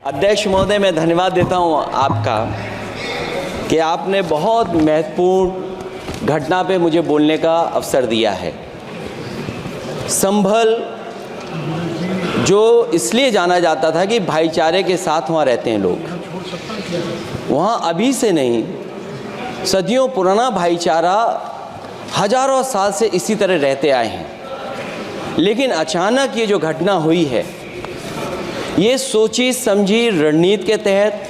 अध्यक्ष महोदय, मैं धन्यवाद देता हूं आपका कि आपने बहुत महत्वपूर्ण घटना पे मुझे बोलने का अवसर दिया है। संभल जो इसलिए जाना जाता था कि भाईचारे के साथ वहाँ रहते हैं लोग, वहाँ अभी से नहीं, सदियों पुराना भाईचारा हजारों साल से इसी तरह रहते आए हैं। लेकिन अचानक ये जो घटना हुई है, ये सोची समझी रणनीति के तहत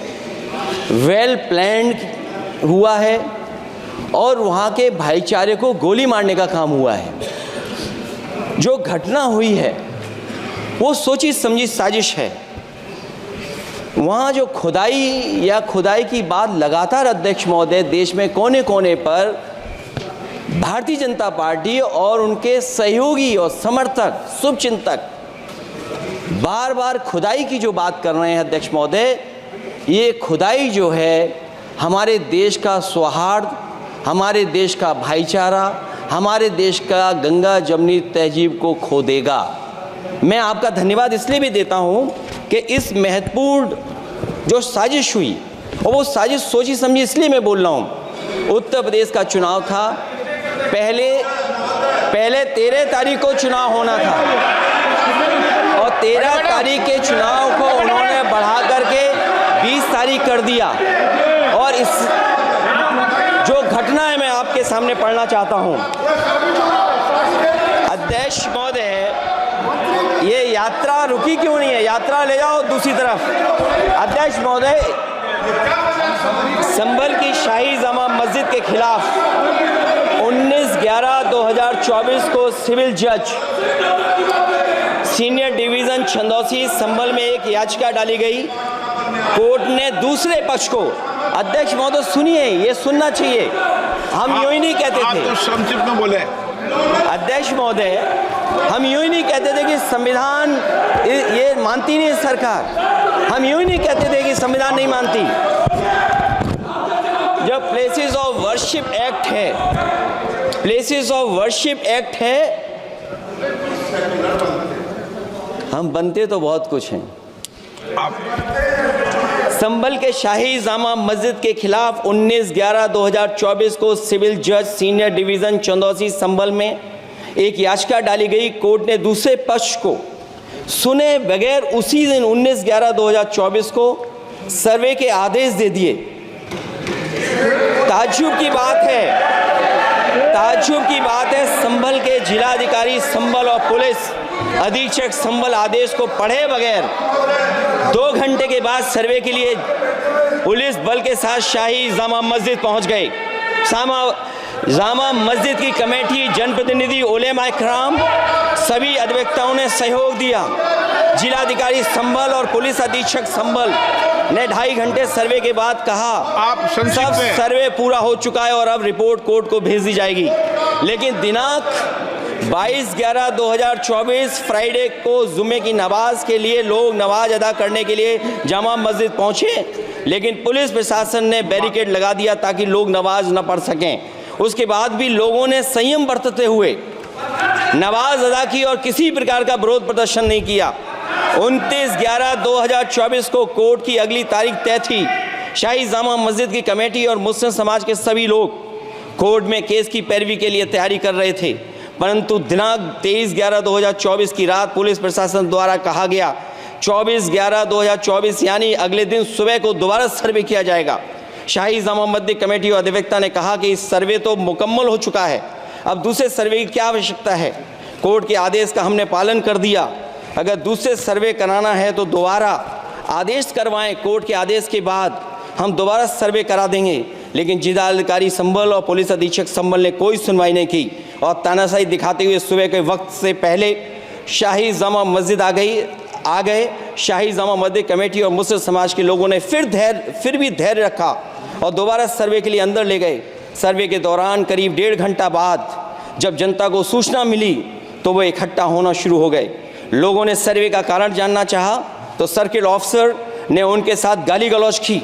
वेल प्लान्ड हुआ है और वहाँ के भाईचारे को गोली मारने का काम हुआ है। जो घटना हुई है वो सोची समझी साजिश है। वहाँ जो खुदाई की बात लगातार अध्यक्ष महोदय देश में कोने कोने पर भारतीय जनता पार्टी और उनके सहयोगी और समर्थक शुभचिंतक बार बार खुदाई की जो बात कर रहे हैं अध्यक्ष महोदय, ये खुदाई जो है हमारे देश का सौहार्द, हमारे देश का भाईचारा, हमारे देश का गंगा जमनी तहजीब को खो देगा। मैं आपका धन्यवाद इसलिए भी देता हूं कि इस महत्वपूर्ण जो साजिश हुई, और वो साजिश सोची समझी इसलिए मैं बोल रहा हूं। उत्तर प्रदेश का चुनाव था, पहले 13 तारीख को चुनाव होना था और 13 तारीख के चुनाव को उन्होंने बढ़ा करके 20 तारीख कर दिया। और इस जो घटना है मैं आपके सामने पढ़ना चाहता हूं। अध्यक्ष महोदय, ये यात्रा रुकी क्यों नहीं है? यात्रा ले जाओ दूसरी तरफ। अध्यक्ष महोदय, संभल की शाही जामा मस्जिद के खिलाफ 19/11/2024 को सिविल जज सीनियर डिवीजन छंदौसी संभल में एक याचिका डाली गई। कोर्ट ने दूसरे पक्ष को, अध्यक्ष महोदय सुनिए, ये सुनना चाहिए, हम यूं ही नहीं कहते थे, तो संक्षिप्त में बोले। अध्यक्ष महोदय, हम यूं ही नहीं कहते थे कि संविधान ये मानती नहीं सरकार, हम यूं ही नहीं कहते थे कि संविधान नहीं मानती। जब प्लेसेस ऑफ वर्शिप एक्ट है, प्लेसेस ऑफ वर्शिप एक्ट है, हम बनते तो बहुत कुछ हैं। संभल के शाही जामा मस्जिद के खिलाफ 19/11/2024 को सिविल जज सीनियर डिवीजन चंदौसी संभल में एक याचिका डाली गई। कोर्ट ने दूसरे पक्ष को सुने बगैर उसी दिन 19/11/2024 को सर्वे के आदेश दे दिए। ताज्जुब की बात है, संभल के जिलाधिकारी संभल और पुलिस अधीक्षक संभल आदेश को पढ़े बगैर 2 घंटे के बाद सर्वे के लिए पुलिस बल के साथ शाही जामा मस्जिद पहुंच गए। जामा मस्जिद की कमेटी, जनप्रतिनिधि, उलेमा इकराम, सभी अधिवक्ताओं ने सहयोग दिया। जिलाधिकारी संभल और पुलिस अधीक्षक संभल ने 2.5 घंटे सर्वे के बाद कहा सब सर्वे पूरा हो चुका है और अब रिपोर्ट कोर्ट को भेज दी जाएगी। लेकिन दिनांक 22/11/2024 फ्राइडे को जुमे की नमाज के लिए लोग नमाज अदा करने के लिए जामा मस्जिद पहुंचे, लेकिन पुलिस प्रशासन ने बैरिकेड लगा दिया ताकि लोग नमाज न पढ़ सकें। उसके बाद भी लोगों ने संयम बरतते हुए नमाज अदा की और किसी प्रकार का विरोध प्रदर्शन नहीं किया। 29/11/2024 को कोर्ट की अगली तारीख तय थी। शाही जामा मस्जिद की कमेटी और मुस्लिम समाज के सभी लोग कोर्ट में केस की पैरवी के लिए तैयारी कर रहे थे, परंतु दिनांक 23/11/2024 की रात पुलिस प्रशासन द्वारा कहा गया 24/11/2024 यानी अगले दिन सुबह को दोबारा सर्वे किया जाएगा। शाही जामा मस्जिद कमेटी और अधिवक्ता ने कहा कि इस सर्वे तो मुकम्मल हो चुका है, अब दूसरे सर्वे की क्या आवश्यकता है? कोर्ट के आदेश का हमने पालन कर दिया। अगर दूसरे सर्वे कराना है तो दोबारा आदेश करवाएं, कोर्ट के आदेश के बाद हम दोबारा सर्वे करा देंगे। लेकिन जिलाधिकारी संभल और पुलिस अधीक्षक संभल ने कोई सुनवाई नहीं की और तानाशाही दिखाते हुए सुबह के वक्त से पहले शाही जामा मस्जिद आ गए। शाही जामा मस्जिद कमेटी और मुस्लिम समाज के लोगों ने फिर भी धैर्य रखा और दोबारा सर्वे के लिए अंदर ले गए। सर्वे के दौरान करीब 1.5 घंटा बाद जब जनता को सूचना मिली तो वो इकट्ठा होना शुरू हो गए। लोगों ने सर्वे का कारण जानना चाहा तो सर्किल ऑफिसर ने उनके साथ गाली गलौज की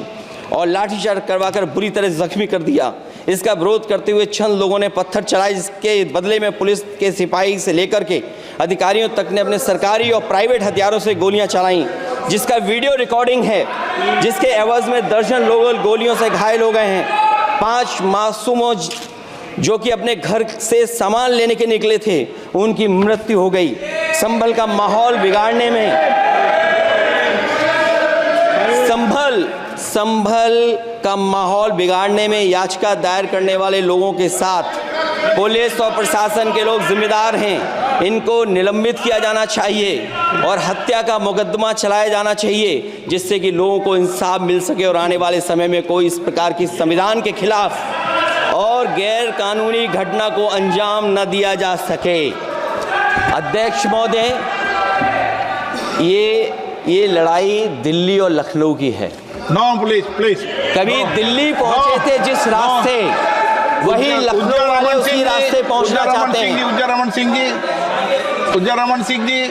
और लाठीचार्ज करवाकर बुरी तरह जख्मी कर दिया। इसका विरोध करते हुए चंद लोगों ने पत्थर चलाए, जिसके बदले में पुलिस के सिपाही से लेकर के अधिकारियों तक ने अपने सरकारी और प्राइवेट हथियारों से गोलियां चलाईं, जिसका वीडियो रिकॉर्डिंग है, जिसके एवज में दर्जन लोग गोलियों से घायल हो गए हैं। 5 मासूमों जो कि अपने घर से सामान लेने के निकले थे, उनकी मृत्यु हो गई। संभल का माहौल बिगाड़ने में संभल का माहौल बिगाड़ने में याचिका दायर करने वाले लोगों के साथ पुलिस और प्रशासन के लोग जिम्मेदार हैं। इनको निलंबित किया जाना चाहिए और हत्या का मुकदमा चलाया जाना चाहिए, जिससे कि लोगों को इंसाफ मिल सके और आने वाले समय में कोई इस प्रकार की संविधान के खिलाफ और गैर कानूनी घटना को अंजाम न दिया जा सके। अध्यक्ष महोदय, ये लड़ाई दिल्ली और लखनऊ की है। नो प्लीज कभी दिल्ली पहुंचे थे जिस रास्ते, वही लखनऊ वाले उसी रास्ते पहुंचना चाहते हैं। उज्जर रमन सिंह जी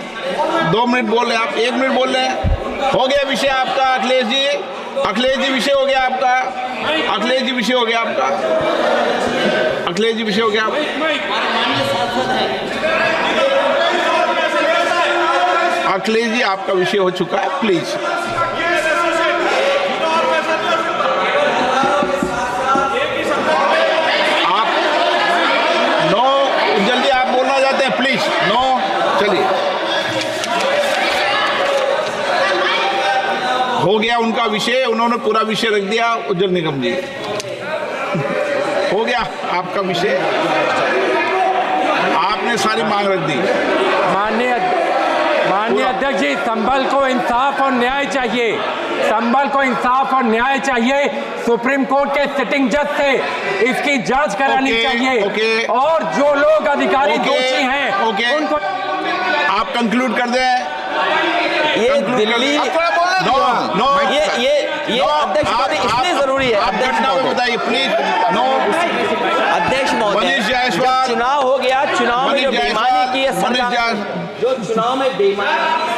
2 मिनट बोल रहे, आप 1 मिनट बोल रहे हैं। हो गया विषय आपका अखिलेश जी विषय हो गया आपका। अखिलेश जी विषय हो गया आपका। अखिलेश जी आपका विषय हो चुका है, प्लीज। आप जल्दी आप बोलना चाहते हैं, प्लीज। चलिए, हो गया उनका विषय, उन्होंने पूरा विषय रख दिया। उज्जवल निगम जी, हो गया आपका विषय, आपने सारी मांग रख दी। माननीय अध्यक्ष जी, संभल को इंसाफ और न्याय चाहिए। संभल को इंसाफ और न्याय चाहिए। सुप्रीम कोर्ट के सिटिंग जज से इसकी जांच करानी चाहिए और जो लोग अधिकारी दोषी हैं उनको आप कंक्लूड कर दें। ये दिल्ली ये अध्यक्ष महोदय इसलिए जरूरी है। अध्यक्ष महोदय बताइए प्लीज। अध्यक्ष महोदय, चुनाव हो गया, चुनाव में जो बेईमानी की है सरकार, जो चुनाव में बेईमानी